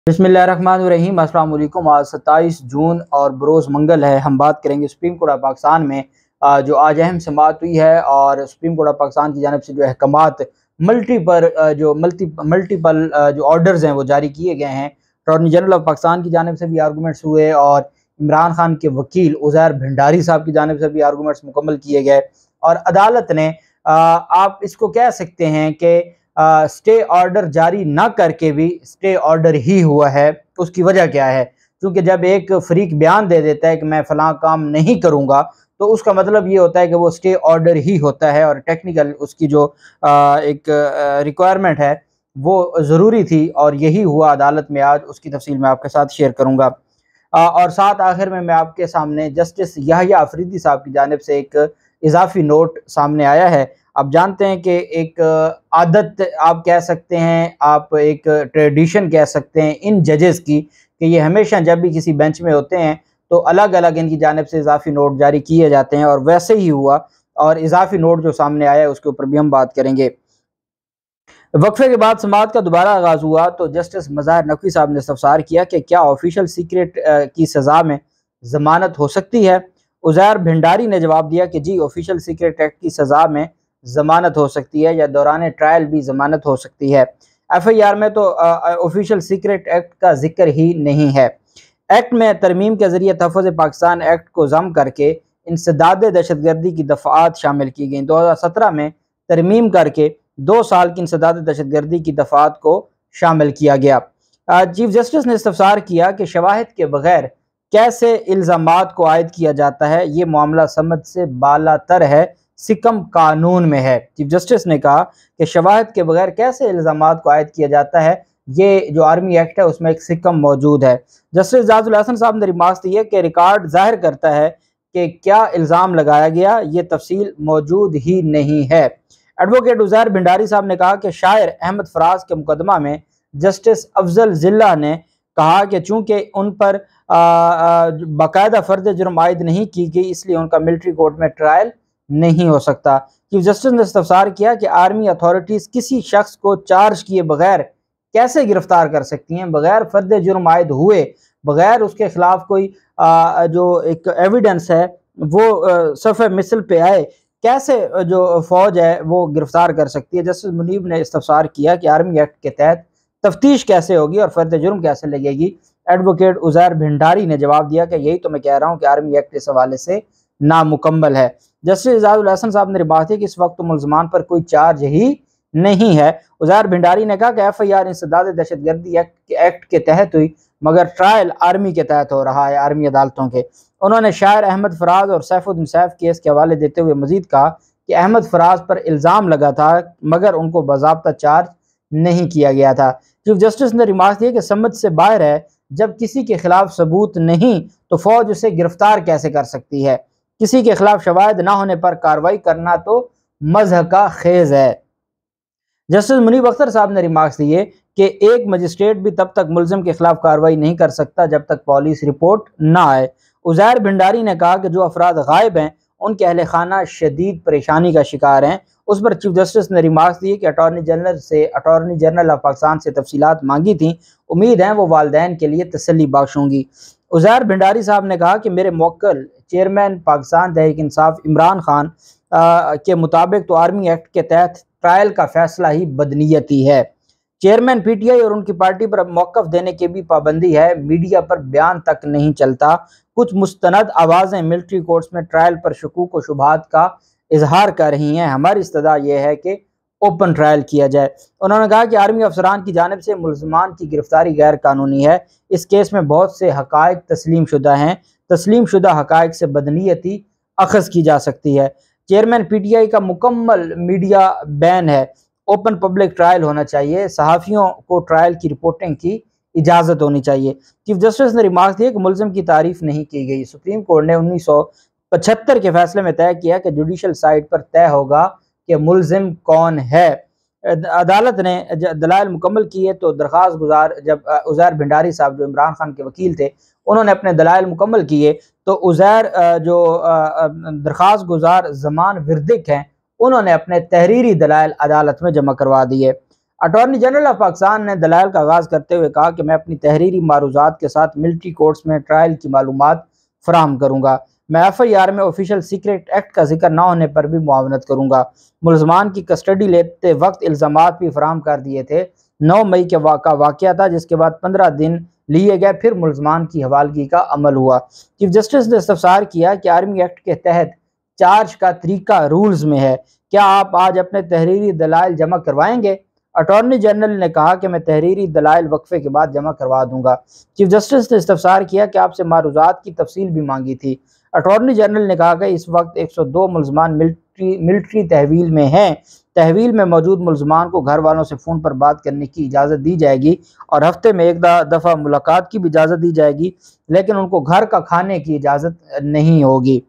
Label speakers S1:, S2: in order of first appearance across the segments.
S1: बिस्मिल्लाहिर्रहमानिर्रहीम। अस्सलाम वालेकुम। आज 27 जून और बरोज़ मंगल है। हम बात करेंगे सुप्रीम कोर्ट ऑफ पाकिस्तान में जो आज अहम समाअत हुई है और सुप्रीम कोर्ट ऑफ पाकिस्तान की जानिब से जो अहकामात मल्टीपल जो ऑर्डर्स हैं वो जारी किए गए हैं। अटॉर्नी जनरल ऑफ पाकिस्तान की जानिब से भी आर्गूमेंट्स हुए और इमरान खान के वकील उज़ैर भंडारी साहब की जानिब से भी आर्गूमेंट्स मुकम्मल किए गए और अदालत ने आप इसको कह सकते हैं कि स्टे ऑर्डर जारी ना करके भी स्टे ऑर्डर ही हुआ है। उसकी वजह क्या है? क्योंकि जब एक फरीक बयान दे देता है कि मैं फलां काम नहीं करूँगा तो उसका मतलब ये होता है कि वो स्टे ऑर्डर ही होता है और टेक्निकल उसकी जो एक रिक्वायरमेंट है वो ज़रूरी थी और यही हुआ अदालत में आज। उसकी तफसील मैं आपके साथ शेयर करूँगा और साथ आखिर में मैं आपके सामने जस्टिस याहिया अफरीदी साहब की जानिब से एक इजाफी नोट सामने आया है। आप जानते हैं कि एक आदत आप कह सकते हैं, आप एक ट्रेडिशन कह सकते हैं इन जजेस की कि ये हमेशा जब भी किसी बेंच में होते हैं तो अलग अलग इनकी जानिब से इजाफी नोट जारी किए जाते हैं और वैसे ही हुआ और इजाफी नोट जो सामने आया है उसके ऊपर भी हम बात करेंगे। वक्फे के बाद समाअत का दोबारा आगाज़ हुआ तो जस्टिस मज़ाहिर नकवी साहब ने इस्तफसार किया कि क्या ऑफिशियल सीक्रेट की सज़ा में ज़मानत हो सकती है। उज़ैर भंडारी ने जवाब दिया कि जी, ऑफिशियल सीक्रेट एक्ट की सज़ा में ज़मानत हो सकती है या दौरान ट्रायल भी ज़मानत हो सकती है। FIR में तो ऑफिशियल सीक्रेट एक्ट का जिक्र ही नहीं है। एक्ट में तरमीम के ज़रिए तहफ़्फ़ुज़ पाकिस्तान एक्ट को ज़म करके इंसदाद दहशतगर्दी की दफ़ात शामिल की गई। 2017 में तरमीम करके 2 साल की इंसदाद दहशतगर्दी की दफ़ात को शामिल किया गया। चीफ जस्टिस ने इस्तफसार किया कि शवाहिद के बगैर कैसे इल्ज़ामात को आयद किया जाता है, ये मामला समझ से बालातर है, सिकम कानून में है। चीफ जस्टिस ने कहा कि शवाहिद के बगैर कैसे इल्ज़ामात को आयद किया जाता है, ये जो आर्मी एक्ट है उसमें एक सिकम मौजूद है। जस्टिस जाजुल हसन साहब ने रिमार्क्स दिए कि रिकॉर्ड जाहिर करता है कि क्या इल्ज़ाम लगाया गया, ये तफसील मौजूद ही नहीं है। एडवोकेट उज़ैर भंडारी साहब ने कहा कि शायर अहमद फराज के मुकदमा में जस्टिस अफजल जिल्ला ने कहा कि चूँकि उन पर बाकायदा फ़र्द जुर्म आयद नहीं की गई इसलिए उनका मिलिट्री कोर्ट में ट्रायल नहीं हो सकता। चीफ जस्टिस ने इस्तफसार किया कि आर्मी अथॉरिटीज़ किसी शख्स को चार्ज किए बगैर कैसे गिरफ्तार कर सकती हैं, बगैर फ़र्द जुर्म आयद हुए, बगैर उसके खिलाफ कोई जो एक एविडेंस है वो सफ़े मिसल पे आए, कैसे जो फ़ौज है वो गिरफ्तार कर सकती है। जस्टिस मुनीब ने इस्तफसार किया कि आर्मी एक्ट के तहत तफ्तीश कैसे होगी और फ़र्द जुर्म कैसे लगेगी। एडवोकेट उज़ैर भंडारी ने जवाब दिया कि यही तो मैं कह रहा हूँ कि आर्मी एक्ट इस हवाले से नामुकम्मल है। जस्टिस जाजुल हसन साहब ने बात की कि इस वक्त मुलजमान पर कोई चार्ज ही नहीं है। उज़ैर भंडारी ने कहा कि FIR इंसदाद दहशतगर्दी एक्ट के तहत हुई मगर ट्रायल आर्मी के तहत हो रहा है, आर्मी अदालतों के। उन्होंने शायर अहमद फराज और सैफुद्दीन सैफ केस के हवाले देते हुए मजीद कहा कि अहमद फराज पर इल्ज़ाम लगा था मगर उनको बाज़ाब्ता चार्ज नहीं किया गया था। चीफ जस्टिस ने रिमार्क दिया कि समझ से बाहर है, जब किसी के खिलाफ सबूत नहीं तो फौज उसे गिरफ्तार कैसे कर सकती है। किसी के खिलाफ शवाहिद ना होने पर कार्रवाई करना तो मज़ह का खेज है। जस्टिस मुनीब अख्तर साहब ने रिमार्क्स दिए कि एक मजिस्ट्रेट भी तब तक मुलजिम के खिलाफ कार्रवाई नहीं कर सकता जब तक पुलिस रिपोर्ट ना आए। उज़ैर भंडारी ने कहा कि जो अफराद गायब हैं उनके अहले खाना शदीद परेशानी का शिकार हैं। उस पर चीफ जस्टिस ने रिमार्क्स दिए कि अटॉर्नी जनरल ऑफ पाकिस्तान से तफसीलात मांगी थी, उम्मीद है वो वालदैन के लिए तसल्ली बख्शूंगी। उज़ैर भंडारी साहब ने कहा कि मेरे मौक्किल चेयरमैन पाकिस्तान तहरीक इंसाफ इमरान खान के मुताबिक तो आर्मी एक्ट के तहत ट्रायल का फैसला ही बदनीयती है। चेयरमैन PTI और उनकी पार्टी पर मौक़िफ़ देने की भी पाबंदी है, मीडिया पर बयान तक नहीं चलता। कुछ मुस्तनद आवाज़ें मिलिट्री कोर्ट्स में ट्रायल पर शकूक व शुबहात का इजहार कर रही हैं। हमारी इस्तदा यह है कि ओपन ट्रायल किया जाए। उन्होंने कहा कि आर्मी अफसरान की जानिब से मुलजमान की गिरफ्तारी गैर कानूनी है। इस केस में बहुत से हक़ाइक़ तस्लीम शुदा हैं, तस्लीम शुदा हक़ाइक़ से बदनीयती अखज़ की जा सकती है। चेयरमैन PTI का मुकम्मल मीडिया बैन है, ओपन पब्लिक ट्रायल होना चाहिए, सहाफ़ियों को ट्रायल की रिपोर्टिंग की इजाज़त होनी चाहिए। चीफ जस्टिस ने रिमार्क दिया कि मुलजिम की तारीफ नहीं की गई। सुप्रीम कोर्ट ने 1975 के फैसले में तय किया कि जुडिशल साइट पर तय होगा कि मुलजिम कौन है। अदालत ने दलाइल मुकम्मल किए तो दरख्वास्त गुजार जब उज़ैर भंडारी साहब जो इमरान खान के वकील थे उन्होंने अपने दलाइल मुकम्मल किए तो उज़ैर जो दरख्वास्त गुजार ज़मान विर्दिक हैं उन्होंने अपने तहरीरी दलाइल अदालत में जमा करवा दिए। अटॉर्नी जनरल ऑफ पाकिस्तान ने दलाइल का आगाज़ करते हुए कहा कि मैं अपनी तहरीरी मारूजात के साथ मिलिट्री कोर्ट्स में ट्रायल की मालूमात फराहम करूँगा। मैं FIR में ऑफिशियल सीक्रेट एक्ट का जिक्र न होने पर भी मुआवनत करूँगा। मुलजमान की कस्टडी लेते वक्त इल्ज़ामात भी फराहम कर दिए थे। 9 मई के वाक़या था, जिसके बाद 15 दिन लिए गए, फिर मुलजमान की हवालगी का अमल हुआ। चीफ जस्टिस ने इस्तफसार किया कि आर्मी एक्ट के तहत चार्ज का तरीका रूल्स में है, क्या आप आज अपने तहरीरी दलाइल जमा करवाएंगे? अटॉर्नी जनरल ने कहा कि मैं तहरीरी दलाइल वक्फे के बाद जमा करवा दूंगा। चीफ जस्टिस ने इस्तफसार किया कि आपसे मारूजात की तफसील भी मांगी थी। अटॉर्नी जनरल ने कहा कि इस वक्त 102 मुलजमान मिलिट्री तहवील में हैं। तहवील में मौजूद मुलजमान को घर वालों से फ़ोन पर बात करने की इजाज़त दी जाएगी और हफ्ते में एक दफ़ा मुलाकात की भी इजाज़त दी जाएगी, लेकिन उनको घर का खाने की इजाज़त नहीं होगी।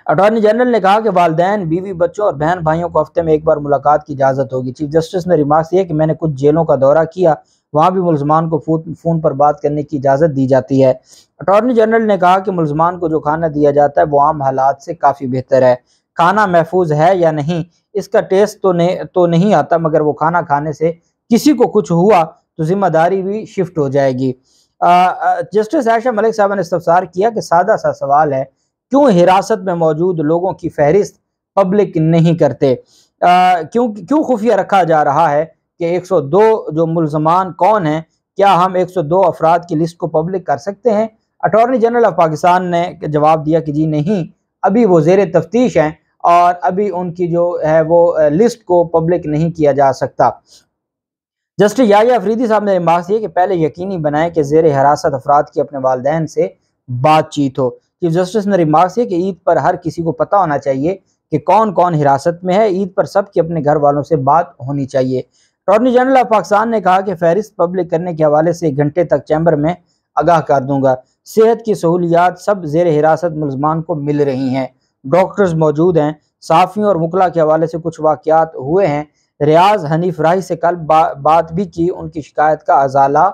S1: अटॉर्नी जनरल ने कहा कि वालिदैन, बीवी, बच्चों और बहन भाइयों को हफ्ते में एक बार मुलाकात की इजाज़त होगी। चीफ जस्टिस ने रिमार्क्स दिया कि मैंने कुछ जेलों का दौरा किया, वहाँ भी मुलजमान को फ़ोन पर बात करने की इजाज़त दी जाती है। अटॉर्नी जनरल ने कहा कि मुलजमान को जो खाना दिया जाता है वो आम हालात से काफ़ी बेहतर है। खाना महफूज है या नहीं इसका टेस्ट तो नहीं आता, मगर वो खाना खाने से किसी को कुछ हुआ तो जिम्मेदारी भी शिफ्ट हो जाएगी। जस्टिस आयशा मलिक साहब ने इस्तफसार किया कि सादा सा सवाल है, क्यों हिरासत में मौजूद लोगों की फहरिस्त पब्लिक नहीं करते? क्यों खुफिया रखा जा रहा है कि 102 जो मुलजमान कौन हैं? क्या हम 102 अफराद की लिस्ट को पब्लिक कर सकते हैं? अटॉर्नी जनरल ऑफ पाकिस्तान ने जवाब दिया कि जी नहीं, अभी वो ज़ेर तफ्तीश हैं और अभी उनकी जो है वो लिस्ट को पब्लिक नहीं किया जा सकता। जस्टिस याह्या अफरीदी साहब ने रिमार्क किया कि पहले यकीनी बनाएं कि ज़ेर हिरासत अफराद की अपने वालिदैन से बातचीत हो। चीफ जस्टिस ने रिमार्क किया कि ईद पर हर किसी को पता होना चाहिए कि कौन कौन हिरासत में है। ईद पर सबकी अपने घर वालों से बात होनी चाहिए। अटॉर्नी जनरल ऑफ पाकिस्तान ने कहा कि फहरिस्त पब्लिक करने के हवाले से 1 घंटे तक चैम्बर में आगाह कर दूंगा। सेहत की सहूलियात सब ज़ेर हिरासत मुलजमान को मिल रही हैं, डॉक्टर्स मौजूद हैं। सहाफ़ियों और वकला के हवाले से कुछ वाक़यात हुए हैं। रियाज हनीफ राही से कल बात भी की, उनकी शिकायत का अजाला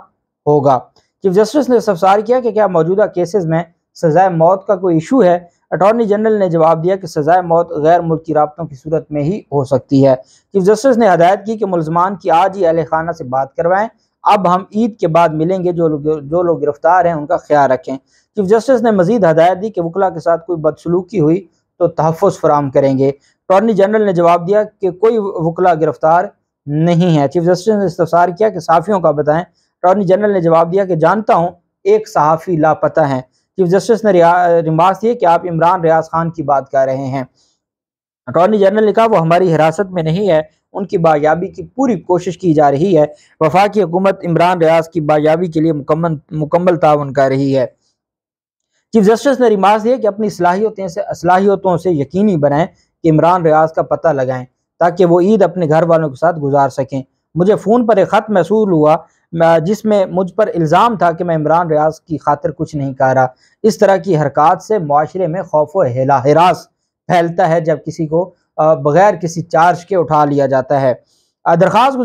S1: होगा। चीफ जस्टिस ने इस्तफसार किया कि क्या मौजूदा केसेस में सज़ाए मौत का कोई इशू है? अटॉर्नी जनरल ने जवाब दिया कि सज़ाए मौत गैर मुल्की राब्तों की सूरत में ही हो सकती है। चीफ जस्टिस ने हदायत की कि मुलजमान की आज ही अहले खाना से बात करवाएं। अब हम ईद के बाद मिलेंगे, जो लोग गिरफ्तार हैं उनका ख्याल रखें। चीफ जस्टिस ने मजीद हदायत दी कि वकला के साथ कोई बदसलूकी हुई तो तहफ़्फ़ुज़ फराहम करेंगे। अटॉर्नी जनरल ने जवाब दिया कि कोई वकला गिरफ्तार नहीं है। चीफ जस्टिस ने इस्तफसार किया कि सहाफ़ियों का बताएं। अटॉर्नी जनरल ने जवाब दिया कि जानता हूँ एक सहाफ़ी लापता है। चीफ जस्टिस ने रिमार्क दिए कि आप इमरान रियाज खान की बात कर रहे हैं। अटॉर्नी जनरल ने कहा वो हमारी हिरासत में नहीं है, उनकी बायाबी की पूरी कोशिश की जा रही है। वफाकी हुकूमत इमरान रियाज की बायाबी के लिए मुकम्मल ताउन कर रही है। चीफ जस्टिस ने रिमार्क दिया कि अपनी सलाहियतों से यकीनी बनाएं कि इमरान रियाज का पता लगाएं ताकि वो ईद अपने घर वालों के साथ गुजार सकें। मुझे फ़ोन पर एक ख़त मसूल हुआ जिसमें मुझ पर इल्ज़ाम था कि मैं इमरान रियाज की खातिर कुछ नहीं कर रहा। इस तरह की हरकत से माशरे में खौफ व हिरास फैलता है जब किसी को बगैर किसी चार्ज के उठा लिया जाता है। दरख्वास्त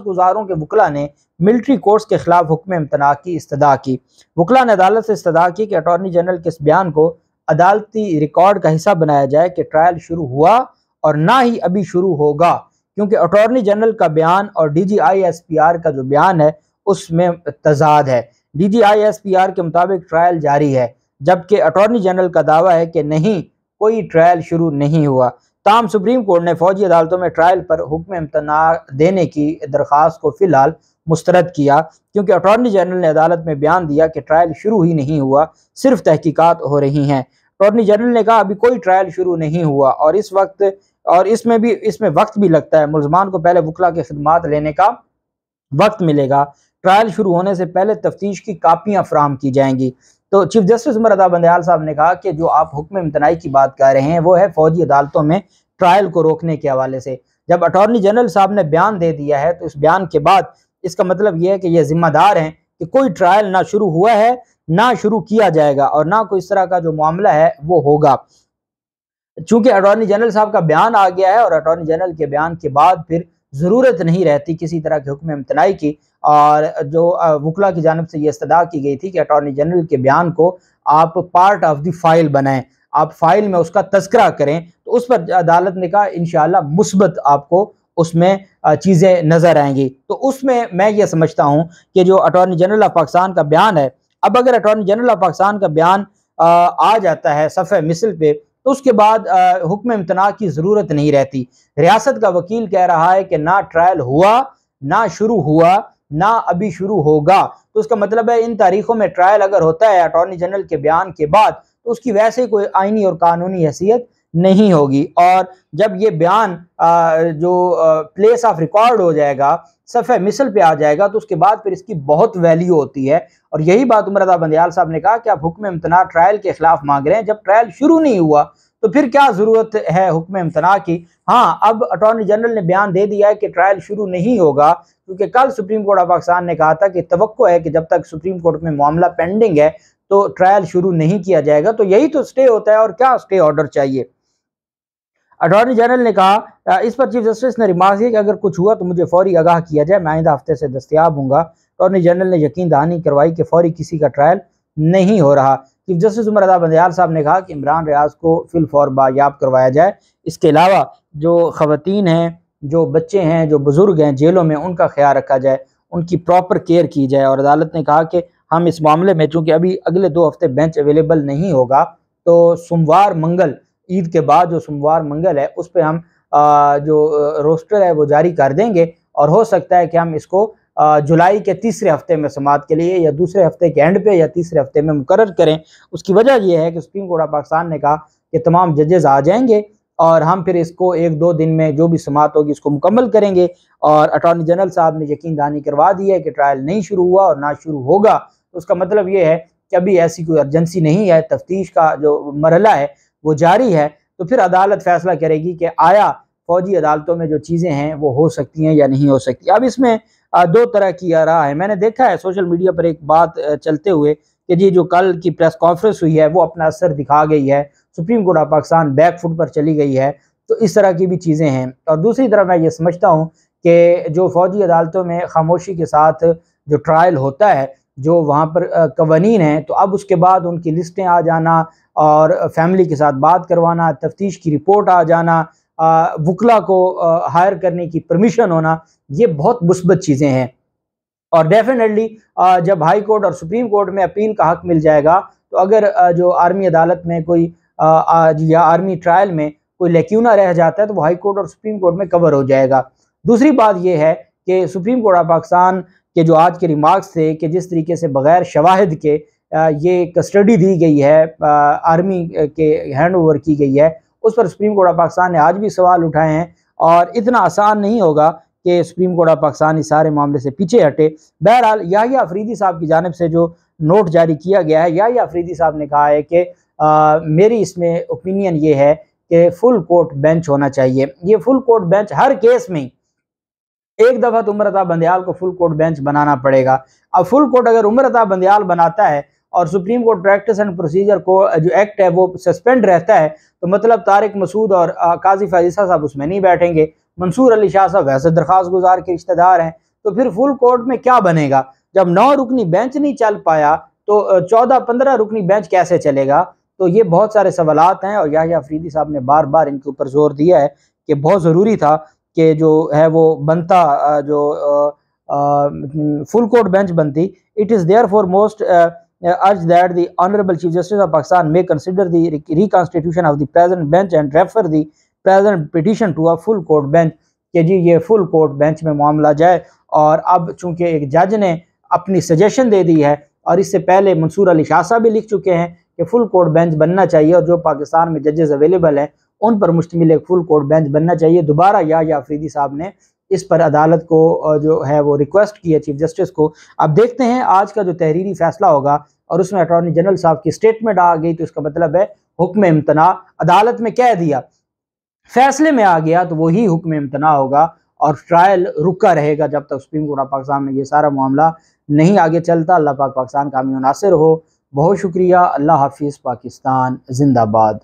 S1: गुजारों के वकला ने मिलिट्री कोर्ट्स के खिलाफ हुक्म इम्तना की इस्तदा की। वकला ने अदालत से इस्तदा की कि अटॉर्नी जनरल के इस बयान को अदालती रिकॉर्ड का हिस्सा बनाया जाए कि ट्रायल शुरू हुआ और ना ही अभी शुरू होगा, क्योंकि अटॉर्नी जनरल का बयान और DGISPR का जो बयान है उसमें तजाद है। DGISPR के मुताबिक ट्रायल जारी है, जबकि अटॉर्नी जनरल का दावा है कि नहीं, कोई ट्रायल शुरू नहीं हुआ। ताहम सुप्रीम कोर्ट ने फौजी अदालतों में ट्रायल पर हुक्म इम्तना देने की दरख्वास्त को फिलहाल मुस्तरद किया, क्योंकि अटॉर्नी जनरल ने अदालत में बयान दिया कि ट्रायल शुरू ही नहीं हुआ, सिर्फ तहकीकात हो रही हैं। अटॉर्नी जनरल ने कहा अभी कोई ट्रायल शुरू नहीं हुआ और इसमें वक्त भी लगता है। मुलजमान को पहले वकला की खिदमात लेने का वक्त मिलेगा। ट्रायल शुरू होने से पहले तफ्तीश की कापियाँ फराहम की जाएंगी। तो चीफ जस्टिस उमर रज़ा बंदयाल साहब ने कहा कि जो आप हुक्म इम्तनाई की बात कर रहे हैं वो है फौजी अदालतों में ट्रायल को रोकने के हवाले से। जब अटॉर्नी जनरल साहब ने बयान दे दिया है तो इस बयान के बाद इसका मतलब यह है कि ये जिम्मेदार हैं कि कोई ट्रायल ना शुरू हुआ है, ना शुरू किया जाएगा और ना कोई इस तरह का जो मामला है वो होगा। चूंकि अटॉर्नी जनरल साहब का बयान आ गया है और अटॉर्नी जनरल के बयान के बाद फिर ज़रूरत नहीं रहती किसी तरह के हुक्म इम्तनाई की, और जो वकला की जानिब से ये इस्तदा की गई थी कि अटॉर्नी जनरल के बयान को आप पार्ट ऑफ द फाइल बनाएं, आप फाइल में उसका तज़किरा करें, तो उस पर अदालत ने कहा इंशाअल्लाह मुस्बत आपको उसमें चीज़ें नज़र आएंगी। तो उसमें मैं ये समझता हूँ कि जो अटॉर्नी जनरल ऑफ पाकिस्तान का बयान है, अब अगर अटॉर्नी जनरल ऑफ पाकिस्तान का बयान आ जाता है सफ़े मिसल पे, तो उसके बाद हुक्म इम्तना की ज़रूरत नहीं रहती। रियासत का वकील कह रहा है कि ना ट्रायल हुआ, ना शुरू हुआ, ना अभी शुरू होगा। तो उसका मतलब है इन तारीखों में ट्रायल अगर होता है अटॉर्नी जनरल के बयान के बाद, तो उसकी वैसे कोई आईनी और कानूनी हैसियत नहीं होगी। और जब ये बयान जो प्लेस ऑफ रिकॉर्ड हो जाएगा, सफ़े मिसल पे आ जाएगा, तो उसके बाद फिर इसकी बहुत वैल्यू होती है। और यही बात उमर रज़ा बंदियाल साहब ने कहा कि आप हुक्म इम्तना ट्रायल के खिलाफ मांग रहे हैं, जब ट्रायल शुरू नहीं हुआ तो फिर क्या जरूरत है हुक्म इम्तना की। हाँ, अब अटॉर्नी जनरल ने बयान दे दिया है कि ट्रायल शुरू नहीं होगा, क्योंकि कल सुप्रीम कोर्ट ऑफ पाकिस्तान ने कहा था कि तवक्को है कि जब तक सुप्रीम कोर्ट में मामला पेंडिंग है तो ट्रायल शुरू नहीं किया जाएगा। तो यही तो स्टे होता है, और क्या स्टे ऑर्डर चाहिए। अटॉर्नी जनरल ने कहा, इस पर चीफ जस्टिस ने रिमार्क किया कि अगर कुछ हुआ तो मुझे फौरी आगाह किया जाए, मैं आइंदा हफ्ते से दस्तयाब हूँगा। अटॉर्नी जनरल ने यकीन दहानी करवाई कि फौरी किसी का ट्रायल नहीं हो रहा। चीफ जस्टिस उमर रज़ा बंदियाल साहब ने कहा कि इमरान रियाज को फिल फौर बायाब करवाया जाए। इसके अलावा जो ख़वातीन हैं, जो बच्चे हैं, जो बुज़ुर्ग हैं जेलों में, उनका ख्याल रखा जाए, उनकी प्रॉपर केयर की जाए। और अदालत ने कहा कि हम इस मामले में, चूँकि अभी अगले 2 हफ्ते बेंच अवेलेबल नहीं होगा, तो सोमवार मंगल, ईद के बाद जो सोमवार मंगल है, उस पर हम जो रोस्टर है वो जारी कर देंगे। और हो सकता है कि हम इसको जुलाई के तीसरे हफ्ते में समाअत के लिए, या दूसरे हफ्ते के एंड पे, या तीसरे हफ्ते में मुकर्रर करें। उसकी वजह यह है कि सुप्रीम कोर्ट ऑफ पाकिस्तान ने कहा कि तमाम जजेस आ जाएंगे और हम फिर इसको 1-2 दिन में जो भी समाअत होगी इसको मुकम्मल करेंगे। और अटॉर्नी जनरल साहब ने यकीन दहानी करवा दी है कि ट्रायल नहीं शुरू हुआ और ना शुरू होगा। तो उसका मतलब ये है कि अभी ऐसी कोई अर्जेंसी नहीं है, तफ्तीश का जो मरहला है वो जारी है। तो फिर अदालत फैसला करेगी कि आया फौजी अदालतों में जो चीज़ें हैं वो हो सकती हैं या नहीं हो सकती। अब इसमें 2 तरह की आरा है। मैंने देखा है सोशल मीडिया पर एक बात चलते हुए कि जी जो कल की प्रेस कॉन्फ्रेंस हुई है वो अपना असर दिखा गई है, supreme court of Pakistan back foot पर चली गई है। तो इस तरह की भी चीज़ें हैं। और दूसरी तरफ मैं ये समझता हूँ कि जो फौजी अदालतों में खामोशी के साथ जो ट्रायल होता है, जो वहाँ पर कवानीन हैं, तो अब उसके बाद उनकी लिस्टें आ जाना और फैमिली के साथ बात करवाना, तफ्तीश की रिपोर्ट आ जाना, वकला को हायर करने की परमिशन होना, ये बहुत मुस्बत चीज़ें हैं। और डेफिनेटली जब हाई कोर्ट और सुप्रीम कोर्ट में अपील का हक मिल जाएगा, तो अगर जो आर्मी अदालत में कोई या आर्मी ट्रायल में कोई लेक्यूना रह जाता है तो वो हाई कोर्ट और सुप्रीम कोर्ट में कवर हो जाएगा। दूसरी बात यह है कि सुप्रीम कोर्ट ऑफ पाकिस्तान के जो आज के रिमार्क्स थे कि जिस तरीके से बगैर शवाहिद के ये कस्टडी दी गई है, आर्मी के हैंड ओवर की गई है, उस पर सुप्रीम कोर्ट ऑफ पाकिस्तान ने आज भी सवाल उठाए हैं। और इतना आसान नहीं होगा कि सुप्रीम कोर्ट ऑफ पाकिस्तान इस सारे मामले से पीछे हटे। बहरहाल याहिया अफरीदी साहब की जानिब से जो नोट जारी किया गया है, याहिया अफरीदी साहब ने कहा है कि मेरी इसमें ओपिनियन ये है कि फुल कोर्ट बेंच होना चाहिए। ये फुल कोर्ट बेंच हर केस में, एक दफ़ा तो उमर अता बंदियाल को फुल कोर्ट बेंच बनाना पड़ेगा। अब फुल कोर्ट अगर उमर अता बंदियाल बनाता है और supreme court practice and procedure को जो एक्ट है वो सस्पेंड रहता है, तो मतलब तारिक मसूद और काजी फाजिसा साहब उसमें नहीं बैठेंगे। मंसूर अली शाह साहब वैसे दरख्वास्त गुजार के रिश्तेदार हैं, तो फिर फुल कोर्ट में क्या बनेगा। जब 9 रुकनी बेंच नहीं चल पाया तो 14-15 रुकनी बेंच कैसे चलेगा। तो ये बहुत सारे सवालात हैं और याहिया अफरीदी साहब ने बार बार इनके ऊपर जोर दिया है कि बहुत ज़रूरी था कि जो है वो बनता, जो फुल कोर्ट बेंच बनती। It is there for most urge that the Honorable Chief Justice of Pakistan may consider the reconstitution of the present bench and refer the present petition to a full court bench, कि जी ये full court bench में मामला जाए। और अब चूंकि एक जज ने अपनी सजेशन दे दी है और इससे पहले मंसूर अली शाह साहब भी लिख चुके हैं कि फुल कोर्ट बेंच बनना चाहिए और जो पाकिस्तान में जजेस अवेलेबल हैं उन पर मुश्तमिल एक फुल कोर्ट बेंच बनना चाहिए। दोबारा याहिया अफरीदी साहब ने इस पर अदालत को जो है वो रिक्वेस्ट की है चीफ जस्टिस को। अब देखते हैं आज का जो तहरीरी फैसला होगा और उसमें अटॉर्नी जनरल साहब की स्टेटमेंट आ गई तो इसका मतलब है हुक्म इम्तना, अदालत में कह दिया, फैसले में आ गया तो वही हुक्म इम्तना होगा और ट्रायल रुका रहेगा जब तक सुप्रीम कोर्ट ऑफ पाकिस्तान में ये सारा मामला नहीं आगे चलता। अल्लाह पाक पाकिस्तान कामयाब नासिर हो। बहुत शुक्रिया। अल्लाह हाफिज़। पाकिस्तान जिंदाबाद।